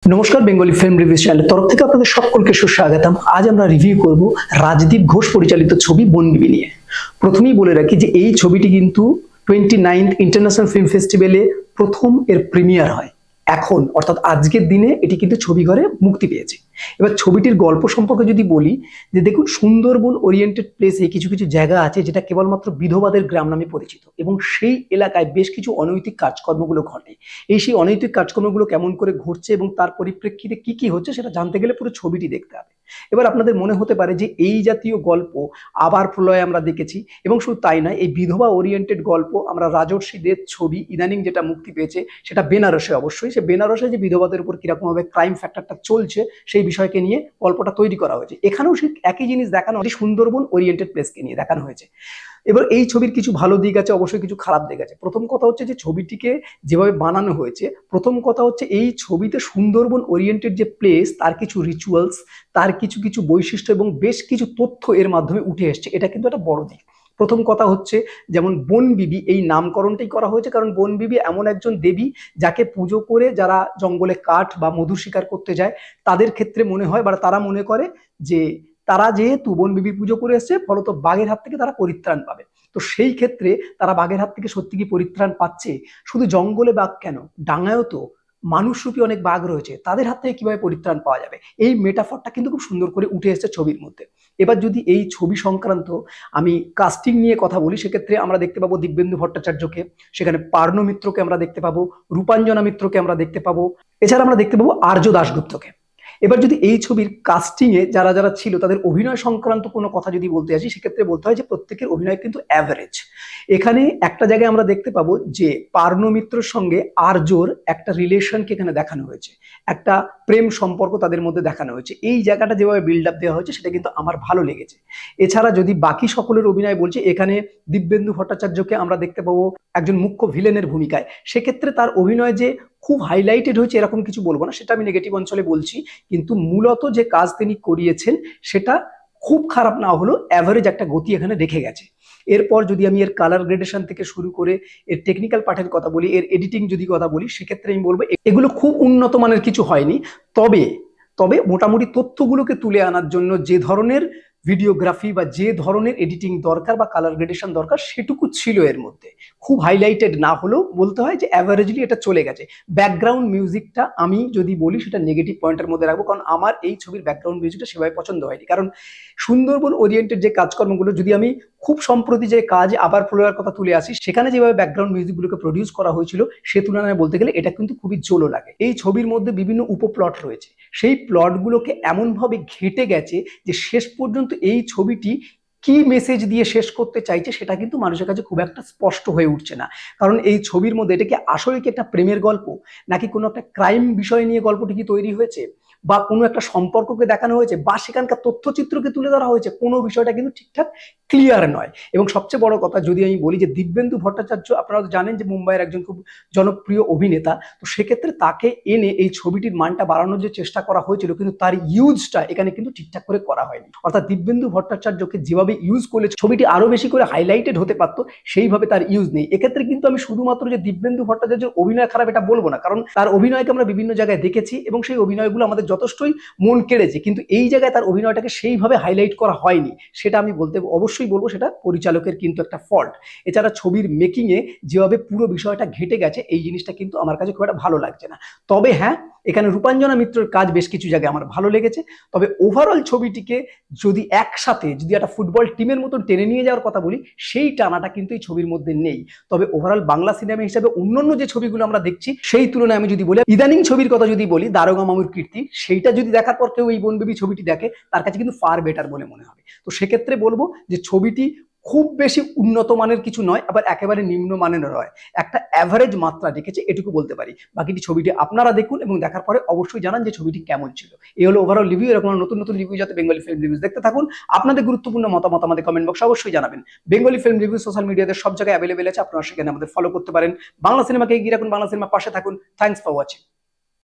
নমস্কার, Bengali film reviews চ্যানেলের তরফ থেকে আপনাদের সকলকে সুস্বাগতম। আজ আমরা রিভিউ করব রাজদীপ ঘোষ পরিচালিত ছবি বনবিবি নিয়ে। প্রথমেই বলে রাখি যে এই ছবিটি কিন্তু 29th ইন্টারন্যাশনাল ফিল্ম ফেস্টিভ্যালে প্রথম এর প্রিমিয়ার হয়। এখন অর্থাৎ আজকের দিনে এটি কিন্তু ছবিঘরে মুক্তি পেয়েছে। এবার ছবিটির গল্প সম্পর্কে যদি বলি, যে দেখুন, সুন্দরবন ওরিয়েন্টেড প্লেসে কিছু কিছু জায়গা আছে যেটা কেবলমাত্র বিধবাদের গ্রাম নামে পরিচিত, এবং সেই এলাকায় বেশ কিছু অনৈতিক কাজকর্মগুলো ঘটে। সেই অনৈতিক কাজকর্মগুলো কেমন করে ঘটছে এবং তার পরিপ্রেক্ষিতে কি কি হচ্ছে সেটা জানতে গেলে পুরো ছবিটি দেখতে হবে। এবার আপনাদের মনে হতে পারে যে এই জাতীয় গল্প আবার প্রলয় আমরা দেখেছি, এবং শুধু তাই নয়, এই বিধবা ওরিয়েন্টেড গল্প আমরা রাজর্ষি দের ছবি ইদানিং যেটা মুক্তি পেয়েছে সেটা বেনারসে, অবশ্যই সে বেনারসে যে বিধবাদের উপর কিরকম ভাবে ক্রাইম ফ্যাক্টরটা চলছে সেই বিষয়কে নিয়ে গল্পটা তৈরি করা হয়েছে। এখানেও সেই একই জিনিস দেখানো হয়েছে, সুন্দরবন ওরিয়েন্টেড প্লেসকে নিয়ে দেখানো হয়েছে। এবার এই ছবির কিছু ভালো দিক আছে, অবশ্যই কিছু খারাপ দিক আছে। প্রথম কথা হচ্ছে যে ছবিটিকে যেভাবে বানানো হয়েছে, প্রথম কথা হচ্ছে এই ছবিতে সুন্দরবন ওরিয়েন্টেড যে প্লেস তার কিছু রিচুয়ালস, তার কিছু কিছু বৈশিষ্ট্য এবং বেশ কিছু তথ্য এর মাধ্যমে উঠে এসছে। এটা কিন্তু একটা বড় দিক। প্রথম কথা হচ্ছে যেমন বনবিবি, এই নামকরণটাই করা হয়েছে কারণ বনবিবি এমন একজন দেবী যাকে পুজো করে যারা জঙ্গলে কাঠ বা মধু শিকার করতে যায় তাদের ক্ষেত্রে মনে হয় বা তারা মনে করে যে তারা যেহেতু বনবিবি পুজো করে এসছে, ফলত বাঘের হাত থেকে তারা পরিত্রাণ পাবে। তো সেই ক্ষেত্রে তারা বাঘের হাত থেকে সত্যি কি পরিত্রাণ পাচ্ছে? শুধু জঙ্গলে বাঘ কেন, ডাঙায়ও তো মানুষরূপী অনেক বাঘ রয়েছে, তাদের হাত থেকে কিভাবে পরিত্রাণ পাওয়া যাবে? এই মেটাফরটা কিন্তু খুব সুন্দর করে উঠে এসেছে ছবির মধ্যে। এবার যদি এই ছবি সংক্রান্ত আমি কাস্টিং নিয়ে কথা বলি, সেক্ষেত্রে আমরা দেখতে পাবো দিব্যেন্দু ভট্টাচার্যকে, সেখানে পার্ণ মিত্রকে আমরা দেখতে পাবো, রূপাঞ্জনা মিত্রকে আমরা দেখতে পাবো, এছাড়া আমরা দেখতে পাবো আর্য দাশগুপ্তকে। এবার যদি এই ছবির কাস্টিং এ যারা যারা ছিল তাদের অভিনয় সংক্রান্ত কোনো কথা যদি বলতে আসি, সেক্ষেত্রে বলতে হয় যে প্রত্যেকের অভিনয় কিন্তু অ্যাভারেজ। এখানে একটা জায়গায় আমরা দেখতে পাবো যে পার্ণ মিত্রর সঙ্গে আর্যর একটা রিলেশনকে এখানে দেখানো হয়েছে, একটা প্রেম সম্পর্ক তাদের মধ্যে দেখানো হয়েছে। এই জায়গাটা যেভাবে বিল্ড আপ দেওয়া হয়েছে সেটা কিন্তু আমার ভালো লেগেছে। এছাড়া যদি বাকি সকলের অভিনয় বলছে, এখানে দিব্যেন্দু ভট্টাচার্যকে আমরা দেখতে পাবো একজন মুখ্য ভিলেনের ভূমিকায়। সেক্ষেত্রে তার অভিনয় যে খুব হাইলাইটেড হয়েছে এরকম কিছু বলবো না, সেটা আমি নেগেটিভ অঞ্চলে বলছি, কিন্তু মূলত যে কাজ তিনি করিয়েছেন সেটা খুব খারাপ না হলেও অ্যাভারেজ একটা গতি এখানে রেখে গেছে। এরপর যদি আমি এর কালার গ্রেডেশন থেকে শুরু করে এর টেকনিক্যাল পার্টের কথা বলি, এর এডিটিং যদি কথা বলি, সেক্ষেত্রে আমি বলবো এগুলো খুব উন্নত মানের কিছু হয়নি। তবে তবে মোটামুটি তথ্যগুলোকে তুলে আনার জন্য যে ধরনের ভিডিওগ্রাফি বা যে ধরনের এডিটিং দরকার বা কালার গ্রেডেশন দরকার সেটুকু ছিল এর মধ্যে। খুব হাইলাইটেড না হলেও বলতে হয় যে অ্যাভারেজলি এটা চলে গেছে। ব্যাকগ্রাউন্ড মিউজিকটা আমি যদি বলি সেটা নেগেটিভ পয়েন্টের মধ্যে রাখবো, কারণ আমার এই ছবির ব্যাকগ্রাউন্ড মিউজিকটা সেভাবে পছন্দ হয়নি। কারণ সুন্দরবন ওরিয়েন্টেড যে কাজকর্মগুলো, যদি আমি খুব সম্প্রতি যে কাজ আবার প্রলয়ের কথা তুলে আসি, সেখানে যেভাবে ব্যাকগ্রাউন্ড মিউজিকগুলোকে প্রডিউস করা হয়েছিল সে তুলনায় বলতে গেলে এটা কিন্তু খুবই জোলো লাগে। এই ছবির মধ্যে বিভিন্ন উপপ্লট রয়েছে, সেই প্লটগুলোকে এমনভাবে ঘেঁটে গেছে যে শেষ পর্যন্ত এই ছবিটি কি মেসেজ দিয়ে শেষ করতে চাইছে সেটা কিন্তু মানুষের কাছে খুব একটা স্পষ্ট হয়ে উঠছে না। কারণ এই ছবির মধ্যে এটা কি আসলে কি একটা প্রেমের গল্প, নাকি কোনো একটা ক্রাইম বিষয় নিয়ে গল্পটি কি তৈরি হয়েছে, বা কোনো একটা সম্পর্ককে দেখানো হয়েছে, বা সেখানকার তথ্যচিত্রকে তুলে ধরা হয়েছে, কোনো বিষয়টা কিন্তু ঠিকঠাক ক্লিয়ার নয়। এবং সবচেয়ে বড় কথা যদি আমি বলি যে দিব্যেন্দু ভট্টাচার্য, আপনারা জানেন যে মুম্বাইয়ের একজন খুব জনপ্রিয় অভিনেতা, তো সেক্ষেত্রে তাকে এনে এই ছবিটির মানটা বাড়ানোর যে চেষ্টা করা হয়েছিল, কিন্তু তার ইউজটা এখানে কিন্তু ঠিকঠাক করে করা হয়নি। অর্থাৎ দিব্যেন্দু ভট্টাচার্যকে যেভাবে ইউজ করলে ছবিটি আরো বেশি করে হাইলাইটেড হতে পারতো, সেইভাবে তার ইউজ নেই। এক্ষেত্রে কিন্তু আমি শুধুমাত্র যে দিব্যেন্দু ভট্টাচার্যের অভিনয় খারাপ এটা বলবো না, কারণ তার অভিনয়কে আমরা বিভিন্ন জায়গায় দেখেছি এবং সেই অভিনয়গুলো আমাদের যথেষ্টই মন কেড়েছে, কিন্তু এই জায়গায় তার অভিনয়টাকে সেইভাবে হাইলাইট করা হয়নি। সেটা আমি অবশ্যই বলবো সেটা পরিচালকের কিন্তু একটা ফল্ট। এছাড়া ছবির মেকিং এ যেভাবে পুরো বিষয়টা ঘেটে গেছে, এই জিনিসটা কিন্তু আমার কাছে খুব একটা ভালো লাগছে না। তবে হ্যাঁ, এখানে রূপাঞ্জনা মিত্রের কাজ বেশ কিছু জায়গায় আমার ভালো লেগেছে। তবে ওভারঅল ছবিটিকে যদি একসাথে যদি একটা ফুটবল টিমের মতন টেনে নিয়ে যাওয়ার কথা বলি, সেই টানাটা কিন্তু এই ছবির মধ্যে নেই। তবে ওভারঅল বাংলা সিনেমা হিসেবে অন্যান্য যে ছবিগুলো আমরা দেখছি সেই তুলনায় আমি যদি বলি, ইদানিং ছবির কথা যদি বলি, দারোগা মামুর কীর্তি, সেইটা যদি দেখার পর কেউ এই বনবিবি ছবিটি দেখে, তার কাছে কিন্তু ফার বেটার বলে মনে হবে। তো সেক্ষেত্রে বলবো যে ছবিটি খুব বেশি উন্নত মানের কিছু নয়, আবার একেবারে নিম্ন মানের নয়, একটা অ্যাভারেজ মাত্রা রেখেছে, এটুকু বলতে পারি। বাকিটি ছবিটি আপনারা দেখুন এবং দেখার পরে অবশ্যই জানান যে ছবিটি কেমন ছিল। এই হলো ওভারঅল রিভিউ। এরকম নতুন নতুন রিভিউ যাতে বেঙ্গলি ফিল্ম রিভিউজ দেখতে থাকুন। আপনাদের গুরুত্বপূর্ণ মতামত আমাদের কমেন্ট বক্সে অবশ্যই জানাবেন। বেঙ্গলি ফিল্ম রিভিউ সোশ্যাল মিডিয়াতে সব জায়গায় অ্যাভেলেবেল আছে, আপনারা সেখানে আমাদের ফলো করতে পারেন। বাংলা সিনেমাকে এগিয়ে রাখুন, বাংলা সিনেমার পাশে থাকুন। Thanks for watching.